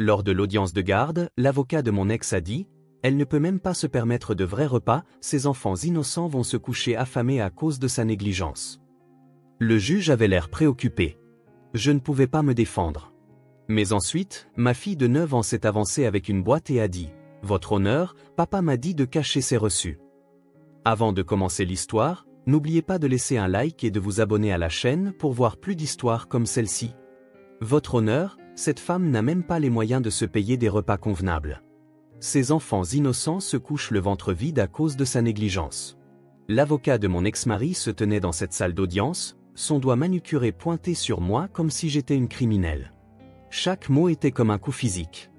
Lors de l'audience de garde, l'avocat de mon ex a dit « Elle ne peut même pas se permettre de vrais repas, ces enfants innocents vont se coucher affamés à cause de sa négligence. » Le juge avait l'air préoccupé. Je ne pouvais pas me défendre. Mais ensuite, ma fille de 9 ans s'est avancée avec une boîte et a dit « Votre honneur, papa m'a dit de cacher ses reçus. » Avant de commencer l'histoire, n'oubliez pas de laisser un like et de vous abonner à la chaîne pour voir plus d'histoires comme celle-ci. Votre honneur, cette femme n'a même pas les moyens de se payer des repas convenables. Ces enfants innocents se couchent le ventre vide à cause de sa négligence. L'avocat de mon ex-mari se tenait dans cette salle d'audience, son doigt manucuré pointé sur moi comme si j'étais une criminelle. Chaque mot était comme un coup physique.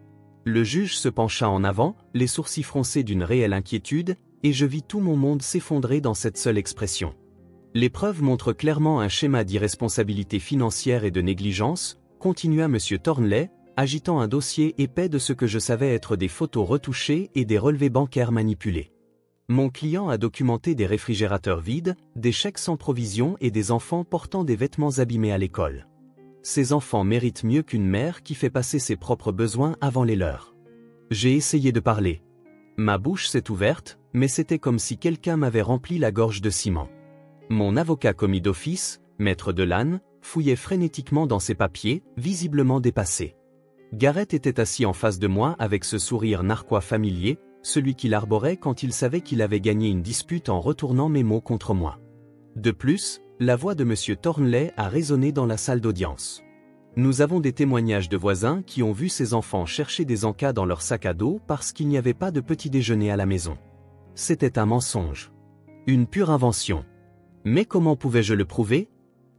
Le juge se pencha en avant, les sourcils froncés d'une réelle inquiétude, et je vis tout mon monde s'effondrer dans cette seule expression. Les preuves montrent clairement un schéma d'irresponsabilité financière et de négligence, continua M. Thornley, agitant un dossier épais de ce que je savais être des photos retouchées et des relevés bancaires manipulés. Mon client a documenté des réfrigérateurs vides, des chèques sans provision et des enfants portant des vêtements abîmés à l'école. Ces enfants méritent mieux qu'une mère qui fait passer ses propres besoins avant les leurs. J'ai essayé de parler. Ma bouche s'est ouverte, mais c'était comme si quelqu'un m'avait rempli la gorge de ciment. Mon avocat commis d'office, maître Delanne, fouillait frénétiquement dans ses papiers, visiblement dépassé. Garrett était assis en face de moi avec ce sourire narquois familier, celui qu'il arborait quand il savait qu'il avait gagné une dispute en retournant mes mots contre moi. De plus, la voix de M. Thornley a résonné dans la salle d'audience. Nous avons des témoignages de voisins qui ont vu ces enfants chercher des encas dans leur sac à dos parce qu'il n'y avait pas de petit déjeuner à la maison. C'était un mensonge. Une pure invention. Mais comment pouvais-je le prouver?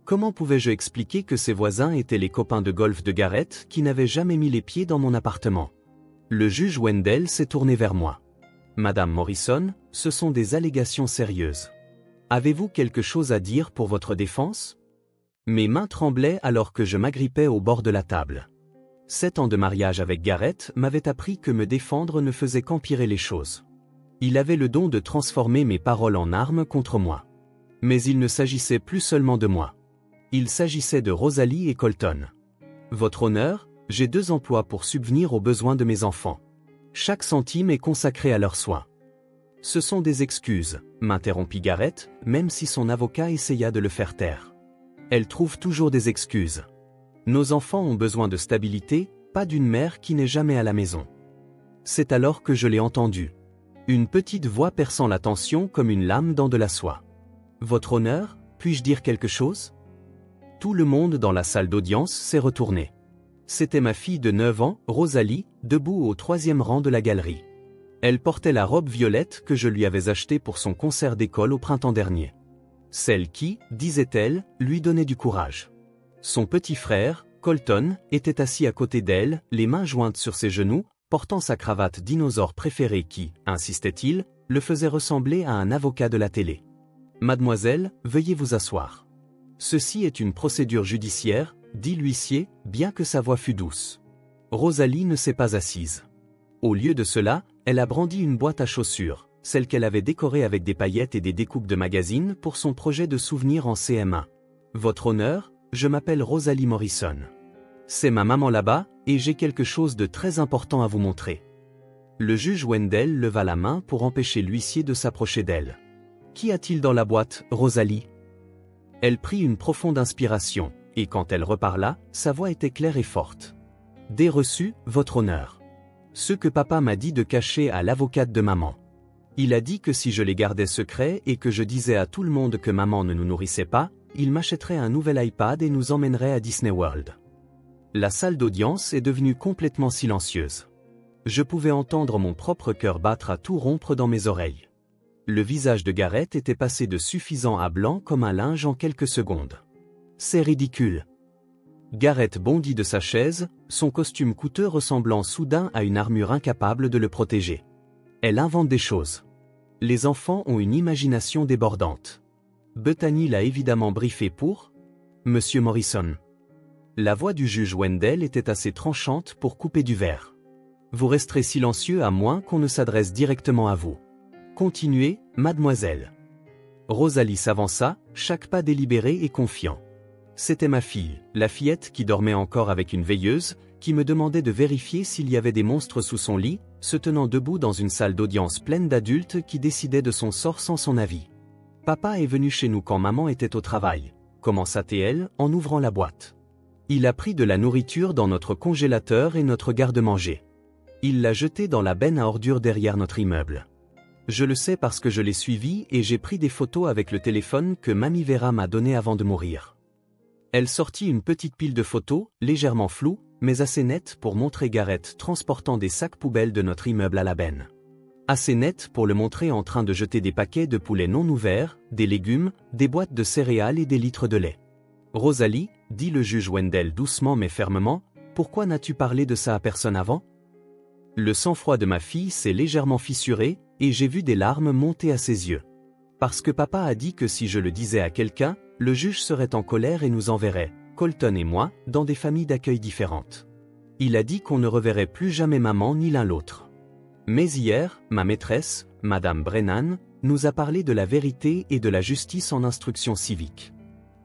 Comment pouvais-je expliquer que ces voisins étaient les copains de golf de Garrett qui n'avaient jamais mis les pieds dans mon appartement? Le juge Wendell s'est tourné vers moi. Madame Morrison, ce sont des allégations sérieuses. Avez-vous quelque chose à dire pour votre défense? Mes mains tremblaient alors que je m'agrippais au bord de la table. 7 ans de mariage avec Garrett m'avaient appris que me défendre ne faisait qu'empirer les choses. Il avait le don de transformer mes paroles en armes contre moi. Mais il ne s'agissait plus seulement de moi. Il s'agissait de Rosalie et Colton. Votre honneur, j'ai 2 emplois pour subvenir aux besoins de mes enfants. Chaque centime est consacré à leurs soins. Ce sont des excuses, m'interrompit Garrett, même si son avocat essaya de le faire taire. Elle trouve toujours des excuses. Nos enfants ont besoin de stabilité, pas d'une mère qui n'est jamais à la maison. C'est alors que je l'ai entendu. Une petite voix perçant la tension comme une lame dans de la soie. Votre honneur, puis-je dire quelque chose? Tout le monde dans la salle d'audience s'est retourné. C'était ma fille de 9 ans, Rosalie, debout au 3e rang de la galerie. Elle portait la robe violette que je lui avais achetée pour son concert d'école au printemps dernier. Celle qui, disait-elle, lui donnait du courage. Son petit frère, Colton, était assis à côté d'elle, les mains jointes sur ses genoux, portant sa cravate dinosaure préférée qui, insistait-il, le faisait ressembler à un avocat de la télé. Mademoiselle, veuillez vous asseoir. Ceci est une procédure judiciaire, dit l'huissier, bien que sa voix fût douce. Rosalie ne s'est pas assise. Au lieu de cela, elle a brandi une boîte à chaussures, celle qu'elle avait décorée avec des paillettes et des découpes de magazines pour son projet de souvenir en CM1. Votre honneur, je m'appelle Rosalie Morrison. C'est ma maman là-bas, et j'ai quelque chose de très important à vous montrer. Le juge Wendell leva la main pour empêcher l'huissier de s'approcher d'elle. Qu'y a-t-il dans la boîte, Rosalie? Elle prit une profonde inspiration, et quand elle reparla, sa voix était claire et forte. Des reçus, votre honneur. Ce que papa m'a dit de cacher à l'avocate de maman. Il a dit que si je les gardais secrets et que je disais à tout le monde que maman ne nous nourrissait pas, il m'achèterait un nouvel iPad et nous emmènerait à Disney World. La salle d'audience est devenue complètement silencieuse. Je pouvais entendre mon propre cœur battre à tout rompre dans mes oreilles. Le visage de Garrett était passé de suffisant à blanc comme un linge en quelques secondes. C'est ridicule. Garrett bondit de sa chaise, son costume coûteux ressemblant soudain à une armure incapable de le protéger. Elle invente des choses. Les enfants ont une imagination débordante. Bethany l'a évidemment briefé pour Monsieur Morrison. La voix du juge Wendell était assez tranchante pour couper du verre. Vous resterez silencieux à moins qu'on ne s'adresse directement à vous. Continuez, mademoiselle. Rosalie s'avança, chaque pas délibéré et confiant. C'était ma fille, la fillette qui dormait encore avec une veilleuse, qui me demandait de vérifier s'il y avait des monstres sous son lit, se tenant debout dans une salle d'audience pleine d'adultes qui décidaient de son sort sans son avis. Papa est venu chez nous quand maman était au travail, commença-t-elle en ouvrant la boîte. Il a pris de la nourriture dans notre congélateur et notre garde-manger. Il l'a jetée dans la benne à ordures derrière notre immeuble. Je le sais parce que je l'ai suivi et j'ai pris des photos avec le téléphone que Mamie Vera m'a donné avant de mourir. Elle sortit une petite pile de photos, légèrement floues, mais assez nettes pour montrer Gareth transportant des sacs poubelles de notre immeuble à la benne. Assez nettes pour le montrer en train de jeter des paquets de poulet non ouverts, des légumes, des boîtes de céréales et des litres de lait. « Rosalie, dit le juge Wendell doucement mais fermement, pourquoi n'as-tu parlé de ça à personne avant ?» Le sang-froid de ma fille s'est légèrement fissuré, et j'ai vu des larmes monter à ses yeux. Parce que papa a dit que si je le disais à quelqu'un, le juge serait en colère et nous enverrait, Colton et moi, dans des familles d'accueil différentes. Il a dit qu'on ne reverrait plus jamais maman ni l'un l'autre. Mais hier, ma maîtresse, Madame Brennan, nous a parlé de la vérité et de la justice en instruction civique.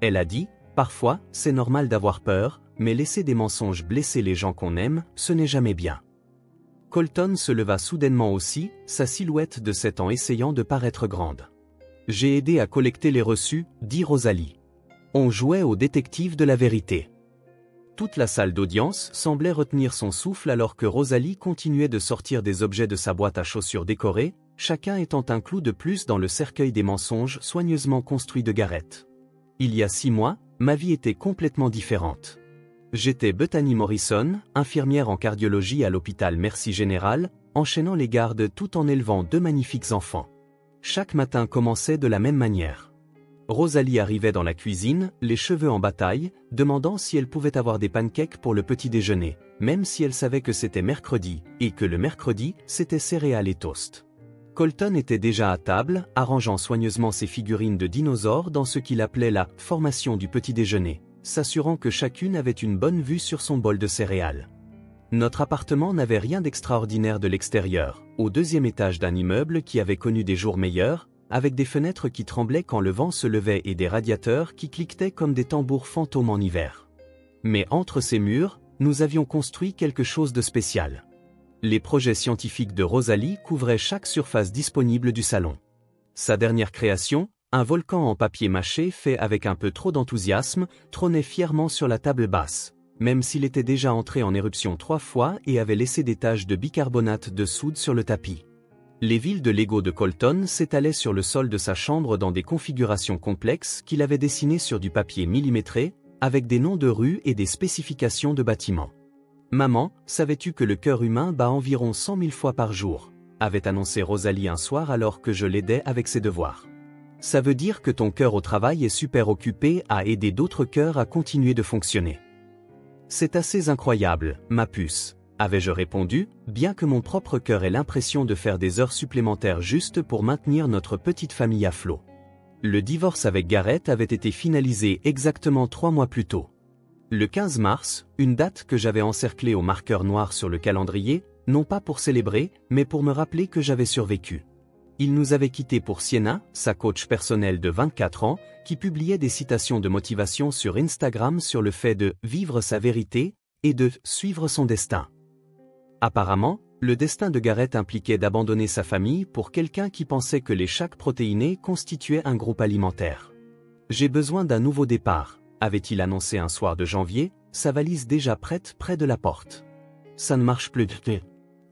Elle a dit, parfois, c'est normal d'avoir peur, mais laisser des mensonges blesser les gens qu'on aime, ce n'est jamais bien. Colton se leva soudainement aussi, sa silhouette de 7 ans essayant de paraître grande. J'ai aidé à collecter les reçus, dit Rosalie. On jouait au détective de la vérité. Toute la salle d'audience semblait retenir son souffle alors que Rosalie continuait de sortir des objets de sa boîte à chaussures décorée, chacun étant un clou de plus dans le cercueil des mensonges soigneusement construit de Gareth. Il y a 6 mois, ma vie était complètement différente. J'étais Bethany Morrison, infirmière en cardiologie à l'hôpital Mercy Général, enchaînant les gardes tout en élevant 2 magnifiques enfants. Chaque matin commençait de la même manière. Rosalie arrivait dans la cuisine, les cheveux en bataille, demandant si elle pouvait avoir des pancakes pour le petit déjeuner, même si elle savait que c'était mercredi, et que le mercredi, c'était céréales et toast. Colton était déjà à table, arrangeant soigneusement ses figurines de dinosaures dans ce qu'il appelait la « formation du petit déjeuner », s'assurant que chacune avait une bonne vue sur son bol de céréales. Notre appartement n'avait rien d'extraordinaire de l'extérieur, au 2e étage d'un immeuble qui avait connu des jours meilleurs, avec des fenêtres qui tremblaient quand le vent se levait et des radiateurs qui cliquetaient comme des tambours fantômes en hiver. Mais entre ces murs, nous avions construit quelque chose de spécial. Les projets scientifiques de Rosalie couvraient chaque surface disponible du salon. Sa dernière création, un volcan en papier mâché fait avec un peu trop d'enthousiasme, trônait fièrement sur la table basse, même s'il était déjà entré en éruption 3 fois et avait laissé des taches de bicarbonate de soude sur le tapis. Les villes de Lego de Colton s'étalaient sur le sol de sa chambre dans des configurations complexes qu'il avait dessinées sur du papier millimétré, avec des noms de rues et des spécifications de bâtiments. « Maman, savais-tu que le cœur humain bat environ 100 000 fois par jour ?» avait annoncé Rosalie un soir alors que je l'aidais avec ses devoirs. « Ça veut dire que ton cœur au travail est super occupé à aider d'autres cœurs à continuer de fonctionner. » « C'est assez incroyable, ma puce, avais-je répondu, bien que mon propre cœur ait l'impression de faire des heures supplémentaires juste pour maintenir notre petite famille à flot. Le divorce avec Gareth avait été finalisé exactement 3 mois plus tôt. Le 15 mars, une date que j'avais encerclée au marqueur noir sur le calendrier, non pas pour célébrer, mais pour me rappeler que j'avais survécu. Il nous avait quittés pour Sienna, sa coach personnelle de 24 ans, qui publiait des citations de motivation sur Instagram sur le fait de « vivre sa vérité » et de « suivre son destin ». Apparemment, le destin de Gareth impliquait d'abandonner sa famille pour quelqu'un qui pensait que les shakes protéinés constituaient un groupe alimentaire. « J'ai besoin d'un nouveau départ », avait-il annoncé un soir de janvier, sa valise déjà prête près de la porte. « Ça ne marche plus.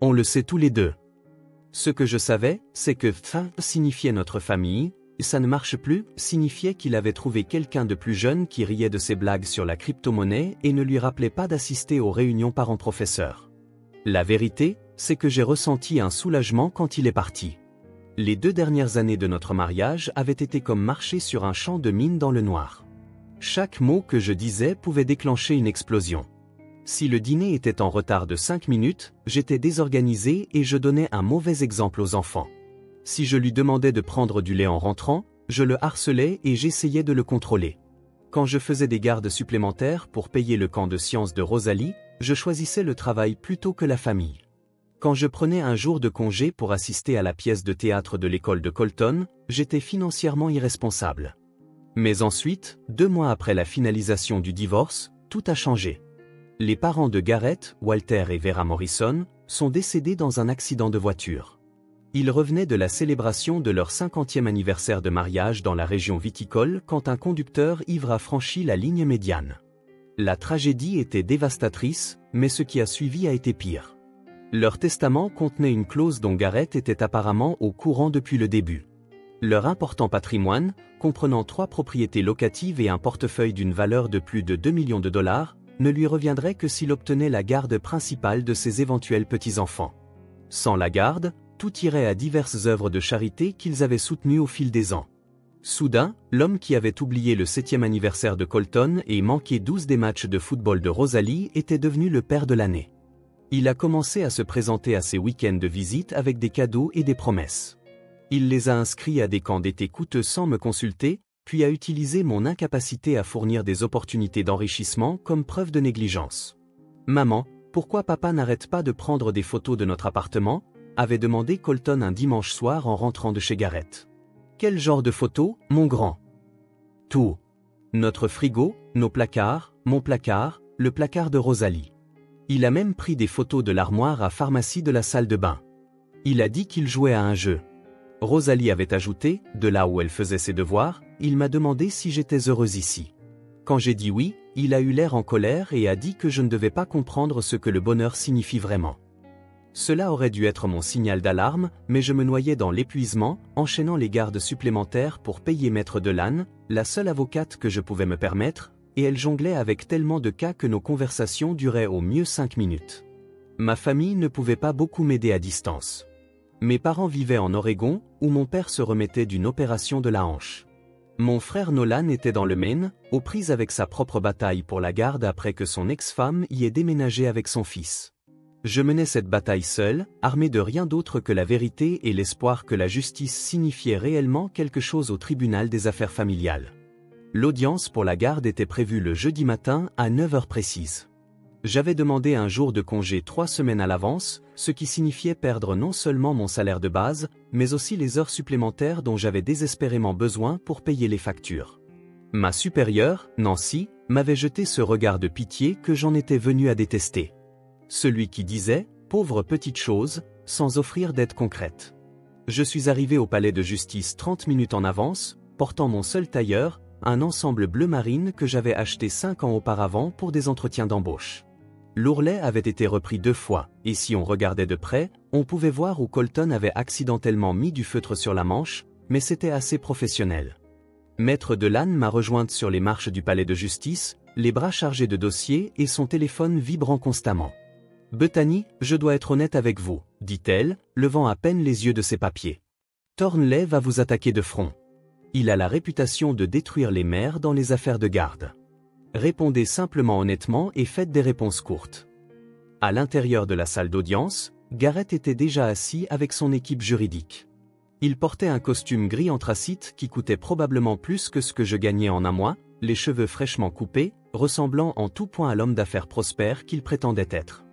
On le sait tous les deux. » Ce que je savais, c'est que « fin » signifiait notre famille, et « ça ne marche plus » signifiait qu'il avait trouvé quelqu'un de plus jeune qui riait de ses blagues sur la crypto-monnaie et ne lui rappelait pas d'assister aux réunions parents-professeurs. La vérité, c'est que j'ai ressenti un soulagement quand il est parti. Les 2 dernières années de notre mariage avaient été comme marcher sur un champ de mine dans le noir. Chaque mot que je disais pouvait déclencher une explosion. Si le dîner était en retard de 5 minutes, j'étais désorganisé et je donnais un mauvais exemple aux enfants. Si je lui demandais de prendre du lait en rentrant, je le harcelais et j'essayais de le contrôler. Quand je faisais des gardes supplémentaires pour payer le camp de sciences de Rosalie, je choisissais le travail plutôt que la famille. Quand je prenais un jour de congé pour assister à la pièce de théâtre de l'école de Colton, j'étais financièrement irresponsable. Mais ensuite, 2 mois après la finalisation du divorce, tout a changé. Les parents de Gareth, Walter et Vera Morrison, sont décédés dans un accident de voiture. Ils revenaient de la célébration de leur 50e anniversaire de mariage dans la région viticole quand un conducteur ivre a franchi la ligne médiane. La tragédie était dévastatrice, mais ce qui a suivi a été pire. Leur testament contenait une clause dont Gareth était apparemment au courant depuis le début. Leur important patrimoine, comprenant 3 propriétés locatives et un portefeuille d'une valeur de plus de 2 millions de dollars, ne lui reviendrait que s'il obtenait la garde principale de ses éventuels petits-enfants. Sans la garde, tout irait à diverses œuvres de charité qu'ils avaient soutenues au fil des ans. Soudain, l'homme qui avait oublié le 7e anniversaire de Colton et manqué 12 des matchs de football de Rosalie était devenu le père de l'année. Il a commencé à se présenter à ses week-ends de visite avec des cadeaux et des promesses. Il les a inscrits à des camps d'été coûteux sans me consulter, puis a utilisé mon incapacité à fournir des opportunités d'enrichissement comme preuve de négligence. « Maman, pourquoi papa n'arrête pas de prendre des photos de notre appartement ?» avait demandé Colton un dimanche soir en rentrant de chez Gareth. « Quel genre de photos, mon grand ?»« Tout. Notre frigo, nos placards, mon placard, le placard de Rosalie. Il a même pris des photos de l'armoire à pharmacie de la salle de bain. Il a dit qu'il jouait à un jeu. » Rosalie avait ajouté, de là où elle faisait ses devoirs, « Il m'a demandé si j'étais heureuse ici. » Quand j'ai dit oui, il a eu l'air en colère et a dit que je ne devais pas comprendre ce que le bonheur signifie vraiment. Cela aurait dû être mon signal d'alarme, mais je me noyais dans l'épuisement, enchaînant les gardes supplémentaires pour payer Maître Delanne, la seule avocate que je pouvais me permettre, et elle jonglait avec tellement de cas que nos conversations duraient au mieux 5 minutes. Ma famille ne pouvait pas beaucoup m'aider à distance. Mes parents vivaient en Oregon, où mon père se remettait d'une opération de la hanche. Mon frère Nolan était dans le Maine, aux prises avec sa propre bataille pour la garde après que son ex-femme y ait déménagé avec son fils. Je menais cette bataille seul, armé de rien d'autre que la vérité et l'espoir que la justice signifiait réellement quelque chose au tribunal des affaires familiales. L'audience pour la garde était prévue le jeudi matin à 9 heures précises. J'avais demandé un jour de congé 3 semaines à l'avance, ce qui signifiait perdre non seulement mon salaire de base, mais aussi les heures supplémentaires dont j'avais désespérément besoin pour payer les factures. Ma supérieure, Nancy, m'avait jeté ce regard de pitié que j'en étais venu à détester. Celui qui disait « pauvre petite chose », sans offrir d'aide concrète. Je suis arrivé au palais de justice 30 minutes en avance, portant mon seul tailleur, un ensemble bleu marine que j'avais acheté 5 ans auparavant pour des entretiens d'embauche. L'ourlet avait été repris 2 fois, et si on regardait de près, on pouvait voir où Colton avait accidentellement mis du feutre sur la manche, mais c'était assez professionnel. Maître Delanne m'a rejointe sur les marches du palais de justice, les bras chargés de dossiers et son téléphone vibrant constamment. « Bethany, je dois être honnête avec vous, » dit-elle, levant à peine les yeux de ses papiers. « Thornley va vous attaquer de front. Il a la réputation de détruire les mères dans les affaires de garde. Répondez simplement honnêtement et faites des réponses courtes. » À l'intérieur de la salle d'audience, Gareth était déjà assis avec son équipe juridique. Il portait un costume gris anthracite qui coûtait probablement plus que ce que je gagnais en un mois, les cheveux fraîchement coupés, ressemblant en tout point à l'homme d'affaires prospère qu'il prétendait être.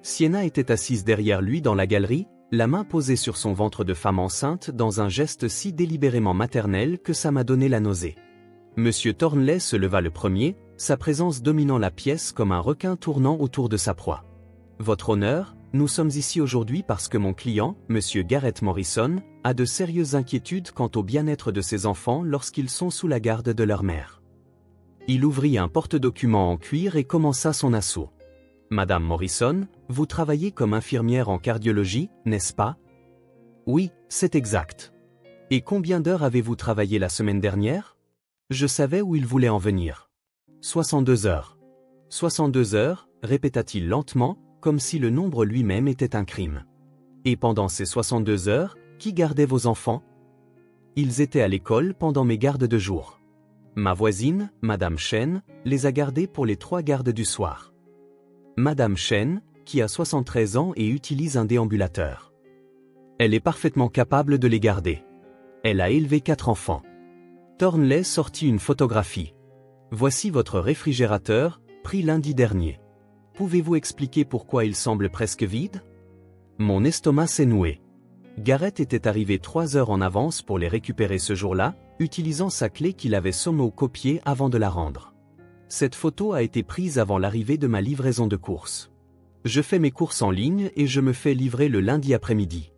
Sienna était assise derrière lui dans la galerie, la main posée sur son ventre de femme enceinte dans un geste si délibérément maternel que ça m'a donné la nausée. Monsieur Thornley se leva le premier, sa présence dominant la pièce comme un requin tournant autour de sa proie. « Votre honneur, nous sommes ici aujourd'hui parce que mon client, Monsieur Gareth Morrison, a de sérieuses inquiétudes quant au bien-être de ses enfants lorsqu'ils sont sous la garde de leur mère. » Il ouvrit un porte-documents en cuir et commença son assaut. « Madame Morrison, vous travaillez comme infirmière en cardiologie, n'est-ce pas? » « Oui, c'est exact. »« Et combien d'heures avez-vous travaillé la semaine dernière ?» Je savais où il voulait en venir. « 62 heures. »« 62 heures, répéta-t-il lentement, comme si le nombre lui-même était un crime. « Et pendant ces 62 heures, qui gardait vos enfants ? » Ils étaient à l'école pendant mes gardes de jour. Ma voisine, Madame Chen, les a gardés pour les 3 gardes du soir. Madame Chen, qui a 73 ans et utilise un déambulateur. Elle est parfaitement capable de les garder. Elle a élevé 4 enfants. Thornley sortit une photographie. Voici votre réfrigérateur, pris lundi dernier. Pouvez-vous expliquer pourquoi il semble presque vide? Mon estomac s'est noué. Gareth était arrivé 3 heures en avance pour les récupérer ce jour-là, utilisant sa clé qu'il avait somo-copiée avant de la rendre. Cette photo a été prise avant l'arrivée de ma livraison de courses. Je fais mes courses en ligne et je me fais livrer le lundi après-midi.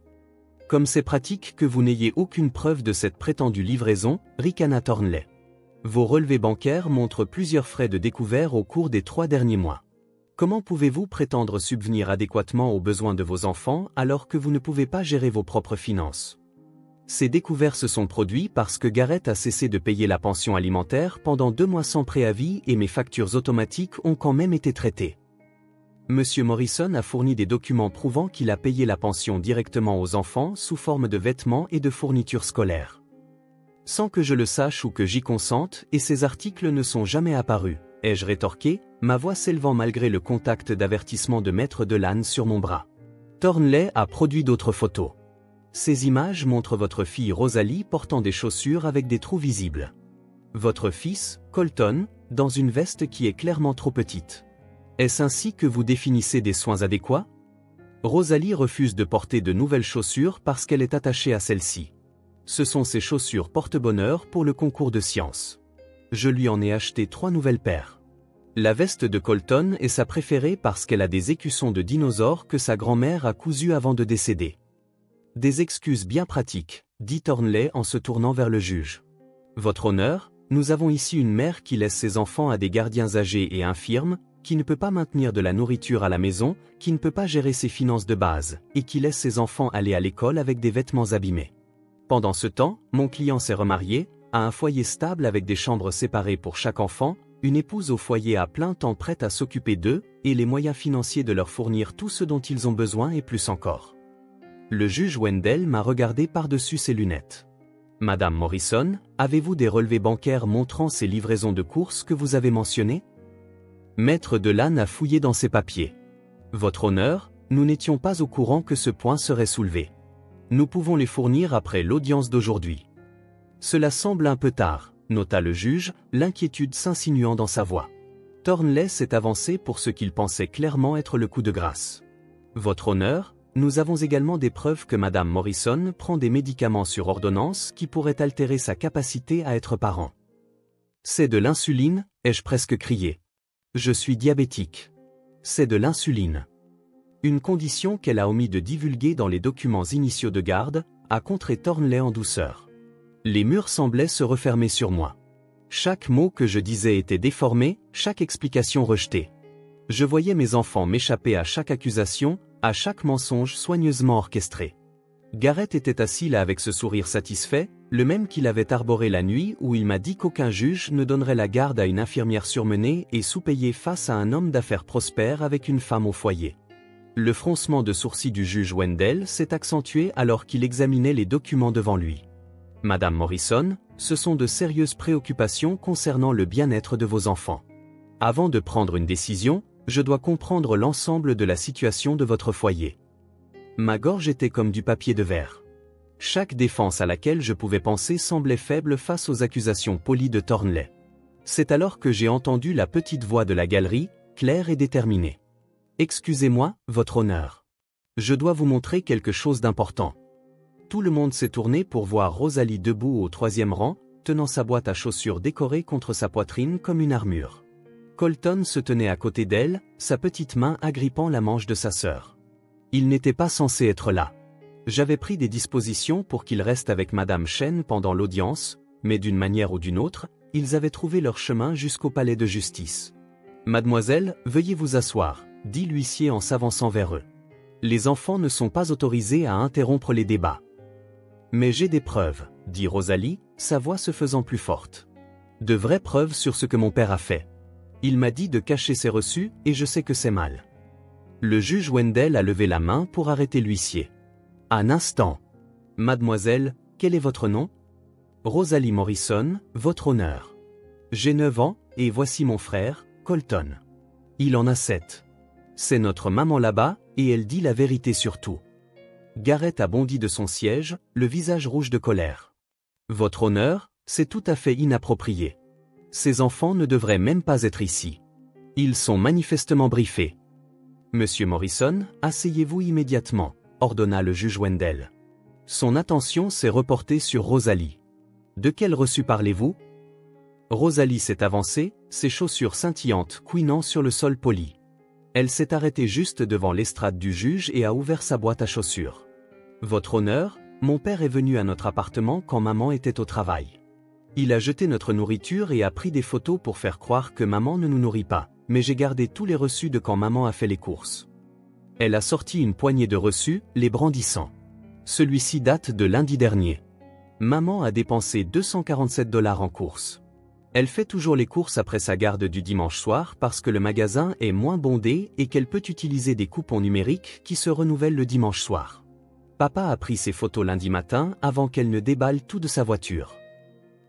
Comme c'est pratique que vous n'ayez aucune preuve de cette prétendue livraison, ricana Thornley. Vos relevés bancaires montrent plusieurs frais de découvert au cours des 3 derniers mois. Comment pouvez-vous prétendre subvenir adéquatement aux besoins de vos enfants alors que vous ne pouvez pas gérer vos propres finances? Ces découverts se sont produits parce que Garrett a cessé de payer la pension alimentaire pendant 2 mois sans préavis et mes factures automatiques ont quand même été traitées. Monsieur Morrison a fourni des documents prouvant qu'il a payé la pension directement aux enfants sous forme de vêtements et de fournitures scolaires. Sans que je le sache ou que j'y consente, et ces articles ne sont jamais apparus, ai-je rétorqué, ma voix s'élevant malgré le contact d'avertissement de Maître Delanne sur mon bras. Thornley a produit d'autres photos. Ces images montrent votre fille Rosalie portant des chaussures avec des trous visibles. Votre fils, Colton, dans une veste qui est clairement trop petite. Est-ce ainsi que vous définissez des soins adéquats? Rosalie refuse de porter de nouvelles chaussures parce qu'elle est attachée à celles-ci. Ce sont ses chaussures porte-bonheur pour le concours de sciences. Je lui en ai acheté 3 nouvelles paires. La veste de Colton est sa préférée parce qu'elle a des écussons de dinosaures que sa grand-mère a cousus avant de décéder. Des excuses bien pratiques, dit Thornley en se tournant vers le juge. Votre honneur, nous avons ici une mère qui laisse ses enfants à des gardiens âgés et infirmes, qui ne peut pas maintenir de la nourriture à la maison, qui ne peut pas gérer ses finances de base, et qui laisse ses enfants aller à l'école avec des vêtements abîmés. Pendant ce temps, mon client s'est remarié, a un foyer stable avec des chambres séparées pour chaque enfant, une épouse au foyer à plein temps prête à s'occuper d'eux, et les moyens financiers de leur fournir tout ce dont ils ont besoin et plus encore. Le juge Wendell m'a regardé par-dessus ses lunettes. Madame Morrison, avez-vous des relevés bancaires montrant ces livraisons de courses que vous avez mentionnées? Maître Delanne a fouillé dans ses papiers. Votre honneur, nous n'étions pas au courant que ce point serait soulevé. Nous pouvons les fournir après l'audience d'aujourd'hui. Cela semble un peu tard, nota le juge, l'inquiétude s'insinuant dans sa voix. Thornley s'est avancé pour ce qu'il pensait clairement être le coup de grâce. Votre honneur, nous avons également des preuves que Madame Morrison prend des médicaments sur ordonnance qui pourraient altérer sa capacité à être parent. C'est de l'insuline, ai-je presque crié. Je suis diabétique. C'est de l'insuline. Une condition qu'elle a omis de divulguer dans les documents initiaux de garde, a contré Thornley en douceur. Les murs semblaient se refermer sur moi. Chaque mot que je disais était déformé, chaque explication rejetée. Je voyais mes enfants m'échapper à chaque accusation, à chaque mensonge soigneusement orchestré. Garrett était assis là avec ce sourire satisfait, le même qu'il avait arboré la nuit où il m'a dit qu'aucun juge ne donnerait la garde à une infirmière surmenée et sous-payée face à un homme d'affaires prospère avec une femme au foyer. Le froncement de sourcils du juge Wendell s'est accentué alors qu'il examinait les documents devant lui. Madame Morrison, ce sont de sérieuses préoccupations concernant le bien-être de vos enfants. Avant de prendre une décision, je dois comprendre l'ensemble de la situation de votre foyer. Ma gorge était comme du papier de verre. Chaque défense à laquelle je pouvais penser semblait faible face aux accusations polies de Thornley. C'est alors que j'ai entendu la petite voix de la galerie, claire et déterminée. Excusez-moi, votre honneur. Je dois vous montrer quelque chose d'important. Tout le monde s'est tourné pour voir Rosalie debout au 3e rang, tenant sa boîte à chaussures décorée contre sa poitrine comme une armure. Colton se tenait à côté d'elle, sa petite main agrippant la manche de sa sœur. Il n'était pas censé être là. J'avais pris des dispositions pour qu'il reste avec Madame Chen pendant l'audience, mais d'une manière ou d'une autre, ils avaient trouvé leur chemin jusqu'au palais de justice. Mademoiselle, veuillez vous asseoir, dit l'huissier en s'avançant vers eux. Les enfants ne sont pas autorisés à interrompre les débats. Mais j'ai des preuves, dit Rosalie, sa voix se faisant plus forte. De vraies preuves sur ce que mon père a fait. Il m'a dit de cacher ses reçus et je sais que c'est mal. Le juge Wendell a levé la main pour arrêter l'huissier. Un instant. Mademoiselle, quel est votre nom? Rosalie Morrison, votre honneur. J'ai 9 ans, et voici mon frère, Colton. Il en a 7. C'est notre maman là-bas, et elle dit la vérité sur tout. Garrett a bondi de son siège, le visage rouge de colère. Votre honneur, c'est tout à fait inapproprié. Ces enfants ne devraient même pas être ici. Ils sont manifestement briefés. Monsieur Morrison, asseyez-vous immédiatement, ordonna le juge Wendell. Son attention s'est reportée sur Rosalie. De quel reçu parlez-vous? Rosalie s'est avancée, ses chaussures scintillantes couinant sur le sol poli. Elle s'est arrêtée juste devant l'estrade du juge et a ouvert sa boîte à chaussures. Votre honneur, mon père est venu à notre appartement quand maman était au travail. Il a jeté notre nourriture et a pris des photos pour faire croire que maman ne nous nourrit pas, mais j'ai gardé tous les reçus de quand maman a fait les courses. Elle a sorti une poignée de reçus, les brandissant. Celui-ci date de lundi dernier. Maman a dépensé 247 $ en courses. Elle fait toujours les courses après sa garde du dimanche soir parce que le magasin est moins bondé et qu'elle peut utiliser des coupons numériques qui se renouvellent le dimanche soir. Papa a pris ses photos lundi matin avant qu'elle ne déballe tout de sa voiture.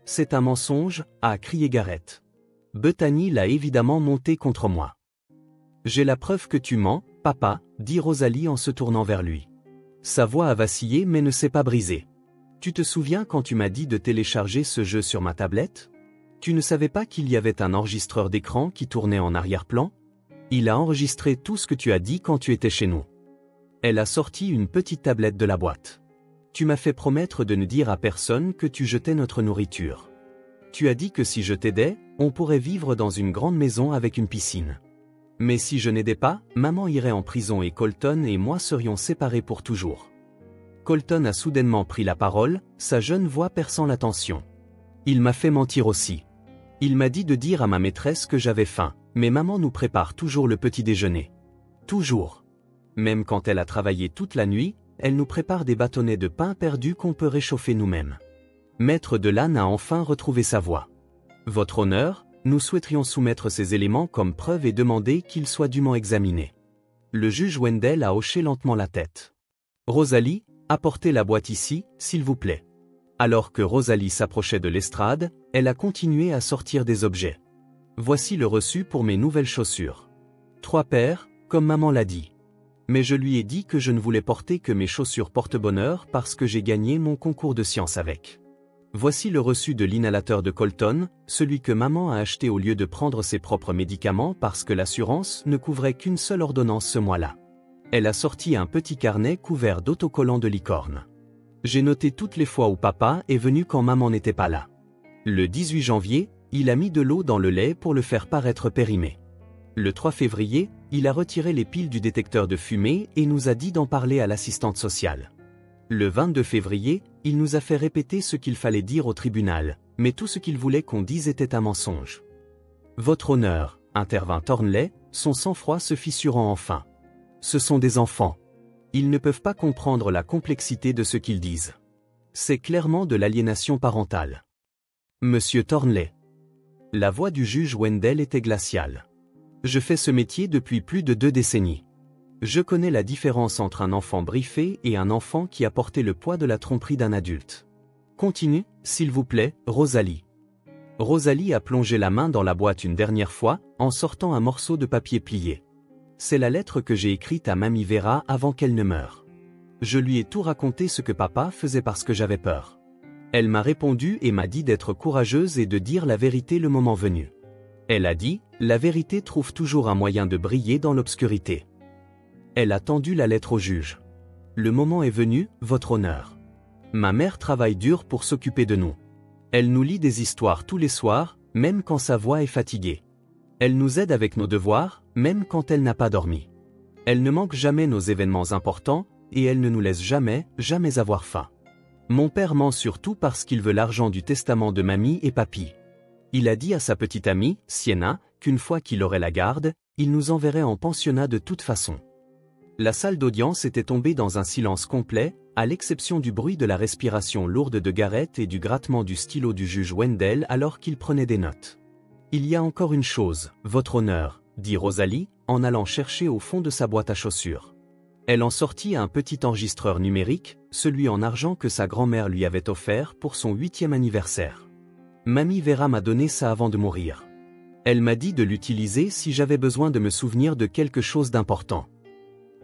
C'est un mensonge, a crié Gareth. Bethany l'a évidemment monté contre moi. J'ai la preuve que tu mens, papa, dit Rosalie en se tournant vers lui. Sa voix a vacillé mais ne s'est pas brisée. Tu te souviens quand tu m'as dit de télécharger ce jeu sur ma tablette? Tu ne savais pas qu'il y avait un enregistreur d'écran qui tournait en arrière-plan? Il a enregistré tout ce que tu as dit quand tu étais chez nous. Elle a sorti une petite tablette de la boîte. Tu m'as fait promettre de ne dire à personne que tu jetais notre nourriture. Tu as dit que si je t'aidais, on pourrait vivre dans une grande maison avec une piscine. Mais si je n'aidais pas, maman irait en prison et Colton et moi serions séparés pour toujours. Colton a soudainement pris la parole, sa jeune voix perçant la tension. Il m'a fait mentir aussi. Il m'a dit de dire à ma maîtresse que j'avais faim, mais maman nous prépare toujours le petit déjeuner. Toujours. Même quand elle a travaillé toute la nuit, elle nous prépare des bâtonnets de pain perdu qu'on peut réchauffer nous-mêmes. Maître Delanne a enfin retrouvé sa voix. Votre honneur, nous souhaiterions soumettre ces éléments comme preuve et demander qu'ils soient dûment examinés. Le juge Wendell a hoché lentement la tête. Rosalie, apportez la boîte ici, s'il vous plaît. Alors que Rosalie s'approchait de l'estrade, elle a continué à sortir des objets. Voici le reçu pour mes nouvelles chaussures. 3 paires, comme maman l'a dit. Mais je lui ai dit que je ne voulais porter que mes chaussures porte-bonheur parce que j'ai gagné mon concours de science avec. Voici le reçu de l'inhalateur de Colton, celui que maman a acheté au lieu de prendre ses propres médicaments parce que l'assurance ne couvrait qu'une seule ordonnance ce mois-là. Elle a sorti un petit carnet couvert d'autocollants de licorne. J'ai noté toutes les fois où papa est venu quand maman n'était pas là. Le 18 janvier, il a mis de l'eau dans le lait pour le faire paraître périmé. Le 3 février, il a retiré les piles du détecteur de fumée et nous a dit d'en parler à l'assistante sociale. Le 22 février, il nous a fait répéter ce qu'il fallait dire au tribunal, mais tout ce qu'il voulait qu'on dise était un mensonge. Votre honneur, intervint Thornley, son sang-froid se fissurant enfin. Ce sont des enfants. Ils ne peuvent pas comprendre la complexité de ce qu'ils disent. C'est clairement de l'aliénation parentale. Monsieur Thornley. La voix du juge Wendell était glaciale. Je fais ce métier depuis plus de 2 décennies. Je connais la différence entre un enfant briefé et un enfant qui a porté le poids de la tromperie d'un adulte. Continue, s'il vous plaît, Rosalie. Rosalie a plongé la main dans la boîte une dernière fois, en sortant un morceau de papier plié. C'est la lettre que j'ai écrite à Mamie Vera avant qu'elle ne meure. Je lui ai tout raconté ce que papa faisait parce que j'avais peur. Elle m'a répondu et m'a dit d'être courageuse et de dire la vérité le moment venu. Elle a dit, la vérité trouve toujours un moyen de briller dans l'obscurité. Elle a tendu la lettre au juge. Le moment est venu, votre honneur. Ma mère travaille dur pour s'occuper de nous. Elle nous lit des histoires tous les soirs, même quand sa voix est fatiguée. Elle nous aide avec nos devoirs, même quand elle n'a pas dormi. Elle ne manque jamais nos événements importants, et elle ne nous laisse jamais avoir faim. Mon père ment surtout parce qu'il veut l'argent du testament de mamie et papy. Il a dit à sa petite amie, Sienna, qu'une fois qu'il aurait la garde, il nous enverrait en pensionnat de toute façon. La salle d'audience était tombée dans un silence complet, à l'exception du bruit de la respiration lourde de Gareth et du grattement du stylo du juge Wendell alors qu'il prenait des notes. Il y a encore une chose, votre honneur, dit Rosalie, en allant chercher au fond de sa boîte à chaussures. Elle en sortit un petit enregistreur numérique, celui en argent que sa grand-mère lui avait offert pour son 8e anniversaire. Mamie Vera m'a donné ça avant de mourir. Elle m'a dit de l'utiliser si j'avais besoin de me souvenir de quelque chose d'important.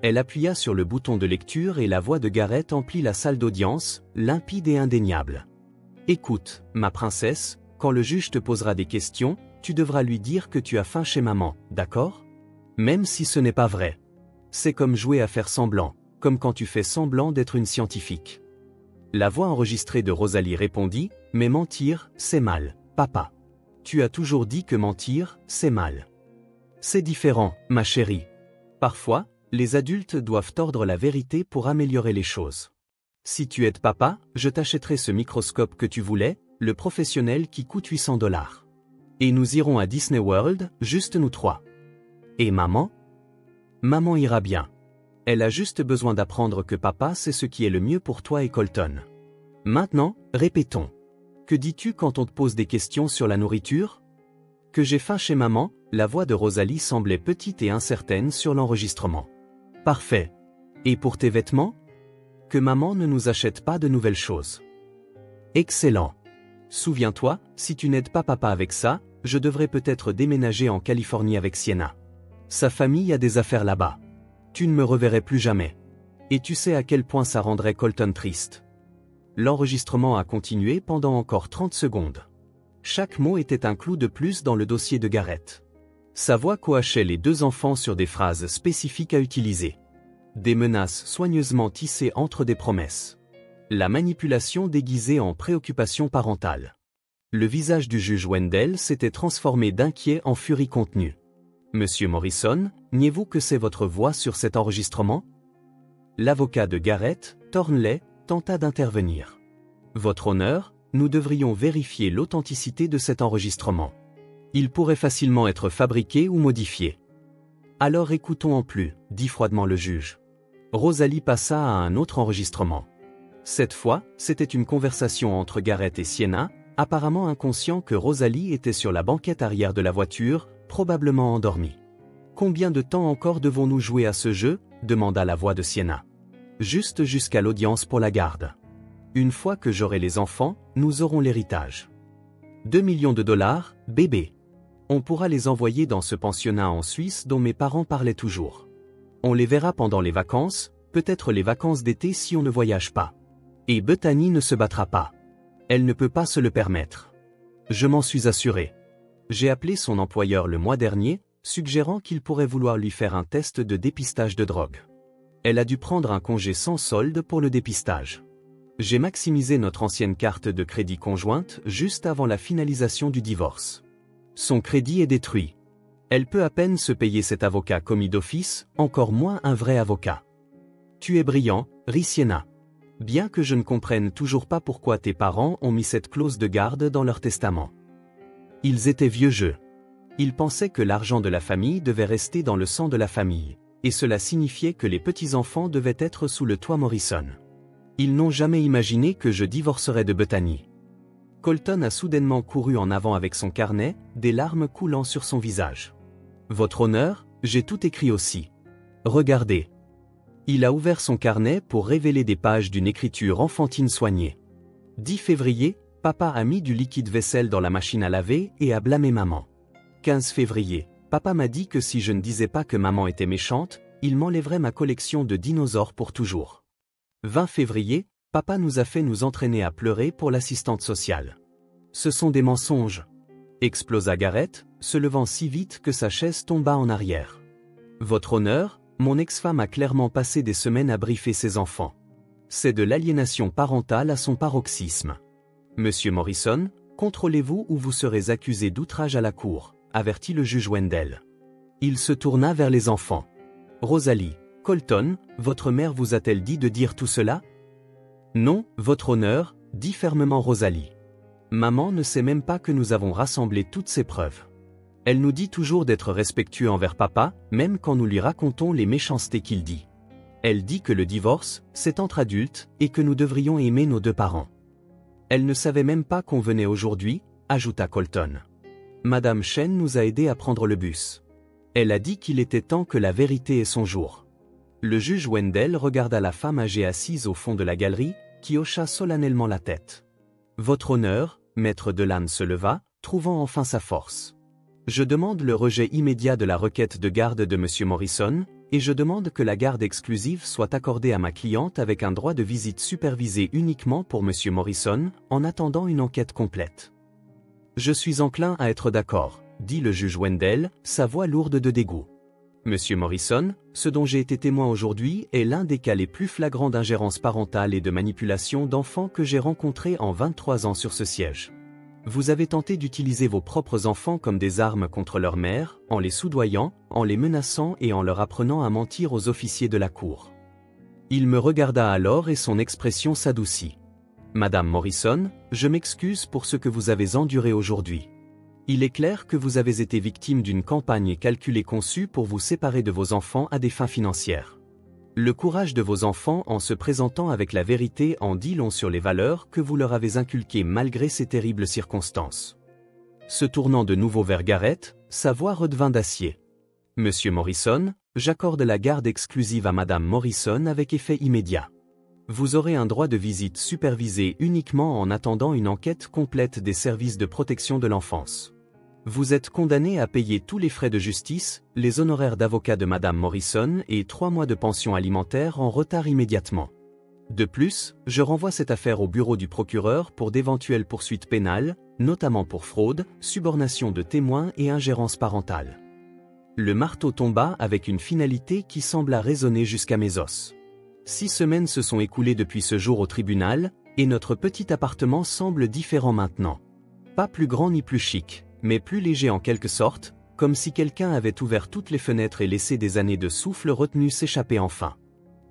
Elle appuya sur le bouton de lecture et la voix de Gareth emplit la salle d'audience, limpide et indéniable. Écoute, ma princesse, quand le juge te posera des questions, tu devras lui dire que tu as faim chez maman, d'accord? Même si ce n'est pas vrai. C'est comme jouer à faire semblant, comme quand tu fais semblant d'être une scientifique. La voix enregistrée de Rosalie répondit, mais mentir, c'est mal, papa. Tu as toujours dit que mentir, c'est mal. C'est différent, ma chérie. Parfois, les adultes doivent tordre la vérité pour améliorer les choses. Si tu aides papa, je t'achèterai ce microscope que tu voulais, le professionnel qui coûte 800 $. Et nous irons à Disney World, juste nous trois. Et maman? Maman ira bien. Elle a juste besoin d'apprendre que papa sait ce qui est le mieux pour toi et Colton. Maintenant, répétons. Que dis-tu quand on te pose des questions sur la nourriture? Que j'ai faim chez maman, la voix de Rosalie semblait petite et incertaine sur l'enregistrement. Parfait. Et pour tes vêtements? Que maman ne nous achète pas de nouvelles choses. Excellent. Souviens-toi, si tu n'aides pas papa avec ça, je devrais peut-être déménager en Californie avec Sienna. Sa famille a des affaires là-bas. Tu ne me reverrais plus jamais. Et tu sais à quel point ça rendrait Colton triste. L'enregistrement a continué pendant encore 30 secondes. Chaque mot était un clou de plus dans le dossier de Garrett. Sa voix coachait les deux enfants sur des phrases spécifiques à utiliser. Des menaces soigneusement tissées entre des promesses. La manipulation déguisée en préoccupation parentale. Le visage du juge Wendell s'était transformé d'inquiet en furie contenue. Monsieur Morrison, niez-vous que c'est votre voix sur cet enregistrement? L'avocat de Garrett, Thornley, tenta d'intervenir. Votre honneur, nous devrions vérifier l'authenticité de cet enregistrement. Il pourrait facilement être fabriqué ou modifié. Alors écoutons en plus, dit froidement le juge. Rosalie passa à un autre enregistrement. Cette fois, c'était une conversation entre Garrett et Sienna, apparemment inconscient que Rosalie était sur la banquette arrière de la voiture, probablement endormie. Combien de temps encore devons-nous jouer à ce jeu? Demanda la voix de Sienna. Juste jusqu'à l'audience pour la garde. Une fois que j'aurai les enfants, nous aurons l'héritage. 2 millions de $, bébé. On pourra les envoyer dans ce pensionnat en Suisse dont mes parents parlaient toujours. On les verra pendant les vacances, peut-être les vacances d'été si on ne voyage pas. Et Bethany ne se battra pas. Elle ne peut pas se le permettre. Je m'en suis assuré. J'ai appelé son employeur le mois dernier, suggérant qu'il pourrait vouloir lui faire un test de dépistage de drogue. Elle a dû prendre un congé sans solde pour le dépistage. J'ai maximisé notre ancienne carte de crédit conjointe juste avant la finalisation du divorce. Son crédit est détruit. Elle peut à peine se payer cet avocat commis d'office, encore moins un vrai avocat. Tu es brillant, rit Sienna. Bien que je ne comprenne toujours pas pourquoi tes parents ont mis cette clause de garde dans leur testament. Ils étaient vieux jeux. Ils pensaient que l'argent de la famille devait rester dans le sang de la famille, et cela signifiait que les petits-enfants devaient être sous le toit Morrison. Ils n'ont jamais imaginé que je divorcerais de Bethany. Colton a soudainement couru en avant avec son carnet, des larmes coulant sur son visage. Votre honneur, j'ai tout écrit aussi. Regardez. Il a ouvert son carnet pour révéler des pages d'une écriture enfantine soignée. 10 février, papa a mis du liquide vaisselle dans la machine à laver et a blâmé maman. 15 février, papa m'a dit que si je ne disais pas que maman était méchante, il m'enlèverait ma collection de dinosaures pour toujours. 20 février, papa nous a fait nous entraîner à pleurer pour l'assistante sociale. Ce sont des mensonges. Explosa Garrett, se levant si vite que sa chaise tomba en arrière. Votre honneur, mon ex-femme a clairement passé des semaines à briefer ses enfants. C'est de l'aliénation parentale à son paroxysme. Monsieur Morrison, contrôlez-vous ou vous serez accusé d'outrage à la cour, avertit le juge Wendell. Il se tourna vers les enfants. Rosalie, Colton, votre mère vous a-t-elle dit de dire tout cela? Non, votre honneur, dit fermement Rosalie. Maman ne sait même pas que nous avons rassemblé toutes ces preuves. Elle nous dit toujours d'être respectueux envers papa, même quand nous lui racontons les méchancetés qu'il dit. Elle dit que le divorce, c'est entre adultes, et que nous devrions aimer nos deux parents. Elle ne savait même pas qu'on venait aujourd'hui, ajouta Colton. Madame Chen nous a aidés à prendre le bus. Elle a dit qu'il était temps que la vérité ait son jour. Le juge Wendell regarda la femme âgée assise au fond de la galerie, qui hocha solennellement la tête. Votre honneur, maître Delanne se leva, trouvant enfin sa force. Je demande le rejet immédiat de la requête de garde de Monsieur Morrison, et je demande que la garde exclusive soit accordée à ma cliente avec un droit de visite supervisé uniquement pour Monsieur Morrison, en attendant une enquête complète. Je suis enclin à être d'accord, dit le juge Wendell, sa voix lourde de dégoût. Monsieur Morrison, ce dont j'ai été témoin aujourd'hui est l'un des cas les plus flagrants d'ingérence parentale et de manipulation d'enfants que j'ai rencontrés en 23 ans sur ce siège. Vous avez tenté d'utiliser vos propres enfants comme des armes contre leur mère, en les soudoyant, en les menaçant et en leur apprenant à mentir aux officiers de la cour. Il me regarda alors et son expression s'adoucit. Madame Morrison, je m'excuse pour ce que vous avez enduré aujourd'hui. Il est clair que vous avez été victime d'une campagne calculée conçue pour vous séparer de vos enfants à des fins financières. Le courage de vos enfants en se présentant avec la vérité en dit long sur les valeurs que vous leur avez inculquées malgré ces terribles circonstances. Se tournant de nouveau vers Garrett, sa voix redevint d'acier. Monsieur Morrison, j'accorde la garde exclusive à Madame Morrison avec effet immédiat. Vous aurez un droit de visite supervisé uniquement en attendant une enquête complète des services de protection de l'enfance. Vous êtes condamné à payer tous les frais de justice, les honoraires d'avocat de Madame Morrison et 3 mois de pension alimentaire en retard immédiatement. De plus, je renvoie cette affaire au bureau du procureur pour d'éventuelles poursuites pénales, notamment pour fraude, subornation de témoins et ingérence parentale. Le marteau tomba avec une finalité qui sembla résonner jusqu'à mes os. 6 semaines se sont écoulées depuis ce jour au tribunal, et notre petit appartement semble différent maintenant. Pas plus grand ni plus chic, mais plus léger en quelque sorte, comme si quelqu'un avait ouvert toutes les fenêtres et laissé des années de souffle retenu s'échapper enfin.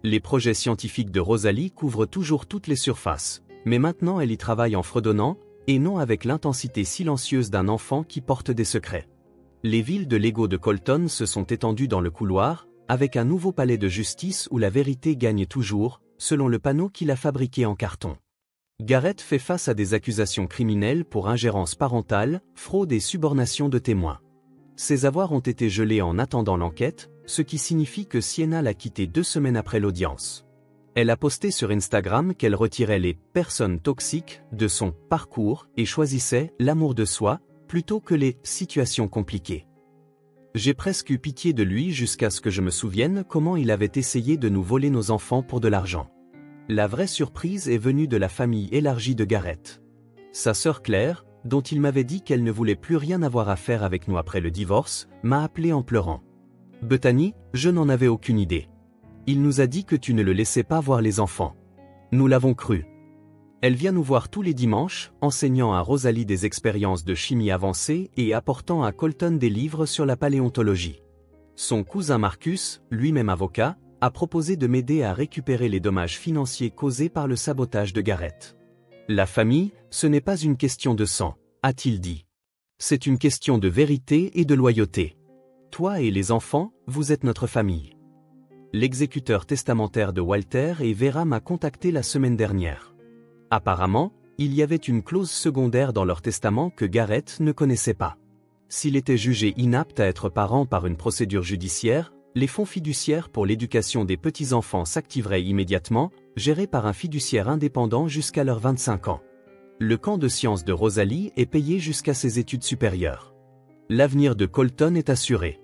Les projets scientifiques de Rosalie couvrent toujours toutes les surfaces, mais maintenant elle y travaille en fredonnant, et non avec l'intensité silencieuse d'un enfant qui porte des secrets. Les villes de Lego de Colton se sont étendues dans le couloir, avec un nouveau palais de justice où la vérité gagne toujours, selon le panneau qu'il a fabriqué en carton. Garrett fait face à des accusations criminelles pour ingérence parentale, fraude et subornation de témoins. Ses avoirs ont été gelés en attendant l'enquête, ce qui signifie que Sienna l'a quitté 2 semaines après l'audience. Elle a posté sur Instagram qu'elle retirait les « personnes toxiques » de son « parcours » et choisissait « l'amour de soi » plutôt que les « situations compliquées ». J'ai presque eu pitié de lui jusqu'à ce que je me souvienne comment il avait essayé de nous voler nos enfants pour de l'argent. La vraie surprise est venue de la famille élargie de Garrett. Sa sœur Claire, dont il m'avait dit qu'elle ne voulait plus rien avoir à faire avec nous après le divorce, m'a appelé en pleurant. « Bethany, je n'en avais aucune idée. Il nous a dit que tu ne le laissais pas voir les enfants. Nous l'avons cru. » Elle vient nous voir tous les dimanches, enseignant à Rosalie des expériences de chimie avancée et apportant à Colton des livres sur la paléontologie. Son cousin Marcus, lui-même avocat, a proposé de m'aider à récupérer les dommages financiers causés par le sabotage de Garrett. La famille, ce n'est pas une question de sang, a-t-il dit. C'est une question de vérité et de loyauté. Toi et les enfants, vous êtes notre famille. L'exécuteur testamentaire de Walter et Vera m'a contacté la semaine dernière. Apparemment, il y avait une clause secondaire dans leur testament que Garrett ne connaissait pas. S'il était jugé inapte à être parent par une procédure judiciaire, les fonds fiduciaires pour l'éducation des petits-enfants s'activeraient immédiatement, gérés par un fiduciaire indépendant jusqu'à leurs 25 ans. Le camp de sciences de Rosalie est payé jusqu'à ses études supérieures. L'avenir de Colton est assuré.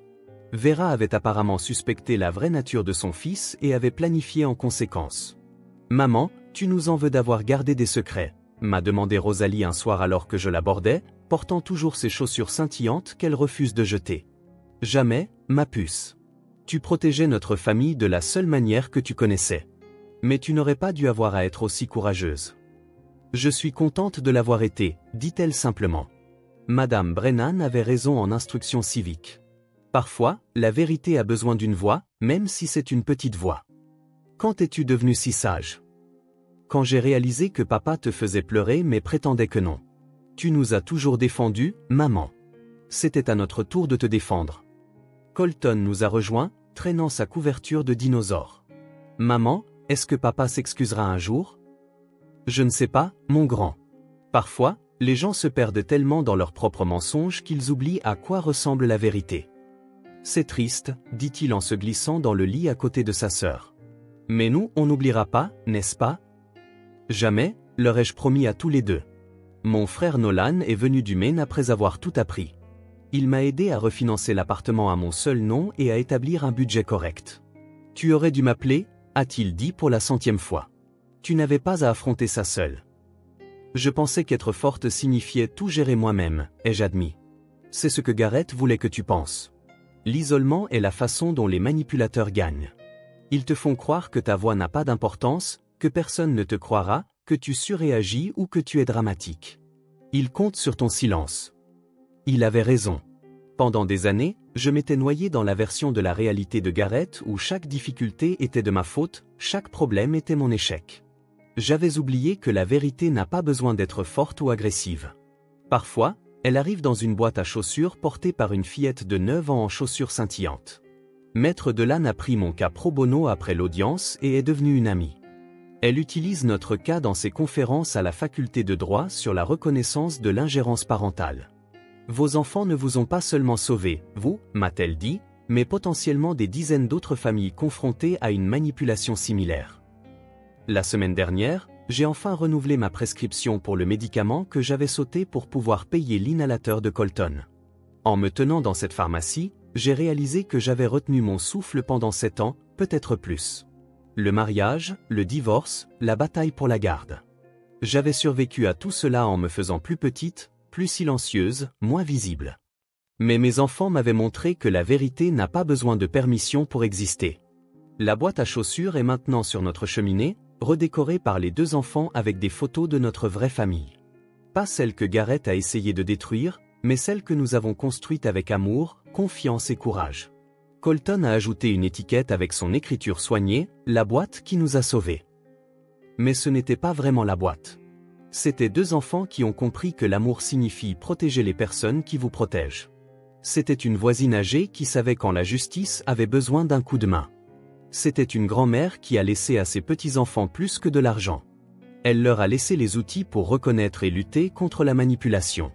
Vera avait apparemment suspecté la vraie nature de son fils et avait planifié en conséquence. « Maman, tu nous en veux d'avoir gardé des secrets ?» m'a demandé Rosalie un soir alors que je l'abordais, portant toujours ses chaussures scintillantes qu'elle refuse de jeter. « Jamais, ma puce. Tu protégeais notre famille de la seule manière que tu connaissais. Mais tu n'aurais pas dû avoir à être aussi courageuse. »« Je suis contente de l'avoir été, » dit-elle simplement. Madame Brennan avait raison en instruction civique. Parfois, la vérité a besoin d'une voix, même si c'est une petite voix. Quand es-tu devenue si sage? Quand j'ai réalisé que papa te faisait pleurer mais prétendait que non. Tu nous as toujours défendus, maman. C'était à notre tour de te défendre. Colton nous a rejoints, traînant sa couverture de dinosaure. Maman, est-ce que papa s'excusera un jour? Je ne sais pas, mon grand. Parfois, les gens se perdent tellement dans leurs propres mensonges qu'ils oublient à quoi ressemble la vérité. C'est triste, dit-il en se glissant dans le lit à côté de sa sœur. Mais nous, on n'oubliera pas, n'est-ce pas? Jamais, leur ai-je promis à tous les deux. Mon frère Nolan est venu du Maine après avoir tout appris. Il m'a aidé à refinancer l'appartement à mon seul nom et à établir un budget correct. Tu aurais dû m'appeler, a-t-il dit pour la 100e fois. Tu n'avais pas à affronter ça seul. Je pensais qu'être forte signifiait tout gérer moi-même, ai-je admis. C'est ce que Garrett voulait que tu penses. L'isolement est la façon dont les manipulateurs gagnent. Ils te font croire que ta voix n'a pas d'importance, que personne ne te croira, que tu surréagis ou que tu es dramatique. Il compte sur ton silence. Il avait raison. Pendant des années, je m'étais noyé dans la version de la réalité de Gareth où chaque difficulté était de ma faute, chaque problème était mon échec. J'avais oublié que la vérité n'a pas besoin d'être forte ou agressive. Parfois, elle arrive dans une boîte à chaussures portée par une fillette de 9 ans en chaussures scintillantes. Maître Delanne a pris mon cas pro bono après l'audience et est devenue une amie. Elle utilise notre cas dans ses conférences à la faculté de droit sur la reconnaissance de l'ingérence parentale. Vos enfants ne vous ont pas seulement sauvé, vous, m'a-t-elle dit, mais potentiellement des dizaines d'autres familles confrontées à une manipulation similaire. La semaine dernière, j'ai enfin renouvelé ma prescription pour le médicament que j'avais sauté pour pouvoir payer l'inhalateur de Colton. En me tenant dans cette pharmacie, j'ai réalisé que j'avais retenu mon souffle pendant 7 ans, peut-être plus. Le mariage, le divorce, la bataille pour la garde. J'avais survécu à tout cela en me faisant plus petite, plus silencieuse, moins visible. Mais mes enfants m'avaient montré que la vérité n'a pas besoin de permission pour exister. La boîte à chaussures est maintenant sur notre cheminée, redécorée par les 2 enfants avec des photos de notre vraie famille. Pas celle que Gareth a essayé de détruire, mais celle que nous avons construite avec amour, confiance et courage. Colton a ajouté une étiquette avec son écriture soignée, la boîte qui nous a sauvés. Mais ce n'était pas vraiment la boîte. C'étaient 2 enfants qui ont compris que l'amour signifie protéger les personnes qui vous protègent. C'était une voisine âgée qui savait quand la justice avait besoin d'un coup de main. C'était une grand-mère qui a laissé à ses petits-enfants plus que de l'argent. Elle leur a laissé les outils pour reconnaître et lutter contre la manipulation.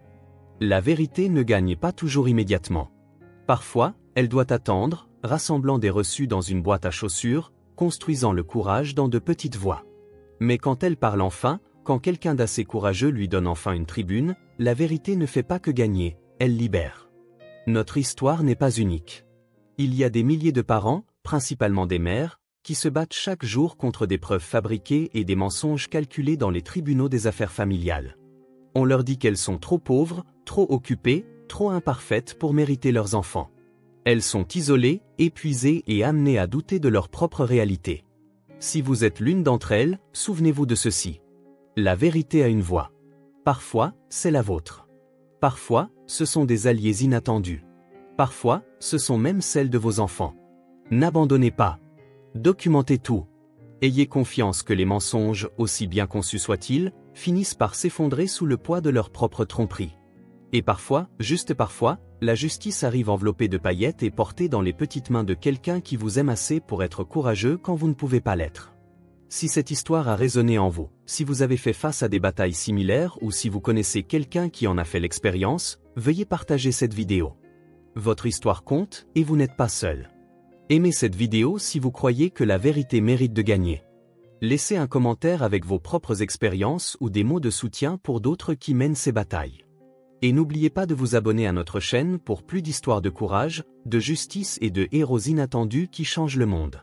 La vérité ne gagne pas toujours immédiatement. Parfois, elle doit attendre, rassemblant des reçus dans une boîte à chaussures, construisant le courage dans de petites voix. Mais quand elle parle enfin, quand quelqu'un d'assez courageux lui donne enfin une tribune, la vérité ne fait pas que gagner, elle libère. Notre histoire n'est pas unique. Il y a des milliers de parents, principalement des mères, qui se battent chaque jour contre des preuves fabriquées et des mensonges calculés dans les tribunaux des affaires familiales. On leur dit qu'elles sont trop pauvres, trop occupées, trop imparfaites pour mériter leurs enfants. Elles sont isolées, épuisées et amenées à douter de leur propre réalité. Si vous êtes l'une d'entre elles, souvenez-vous de ceci. La vérité a une voix. Parfois, c'est la vôtre. Parfois, ce sont des alliés inattendus. Parfois, ce sont même celles de vos enfants. N'abandonnez pas. Documentez tout. Ayez confiance que les mensonges, aussi bien conçus soient-ils, finissent par s'effondrer sous le poids de leur propre tromperie. Et parfois, juste parfois, la justice arrive enveloppée de paillettes et portée dans les petites mains de quelqu'un qui vous aime assez pour être courageux quand vous ne pouvez pas l'être. Si cette histoire a résonné en vous, si vous avez fait face à des batailles similaires ou si vous connaissez quelqu'un qui en a fait l'expérience, veuillez partager cette vidéo. Votre histoire compte et vous n'êtes pas seul. Aimez cette vidéo si vous croyez que la vérité mérite de gagner. Laissez un commentaire avec vos propres expériences ou des mots de soutien pour d'autres qui mènent ces batailles. Et n'oubliez pas de vous abonner à notre chaîne pour plus d'histoires de courage, de justice et de héros inattendus qui changent le monde.